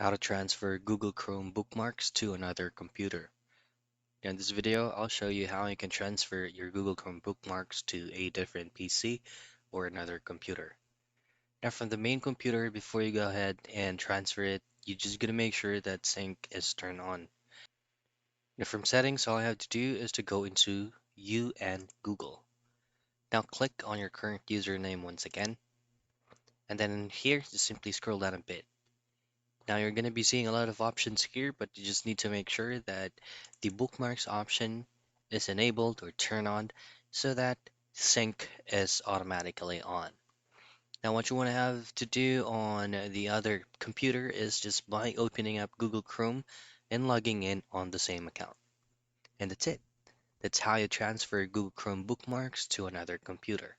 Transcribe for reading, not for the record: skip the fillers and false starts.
How to transfer Google Chrome bookmarks to another computer. In this video, I'll show you how you can transfer your Google Chrome bookmarks to a different PC or another computer. Now from the main computer, before you go ahead and transfer it, you're just gonna make sure that sync is turned on. Now from settings, all you have to do is to go into You and Google. Now click on your current username once again, and then here, just simply scroll down a bit. Now you're going to be seeing a lot of options here, but you just need to make sure that the bookmarks option is enabled or turned on so that sync is automatically on. Now what you want to have to do on the other computer is just by opening up Google Chrome and logging in on the same account. And that's it. That's how you transfer Google Chrome bookmarks to another computer.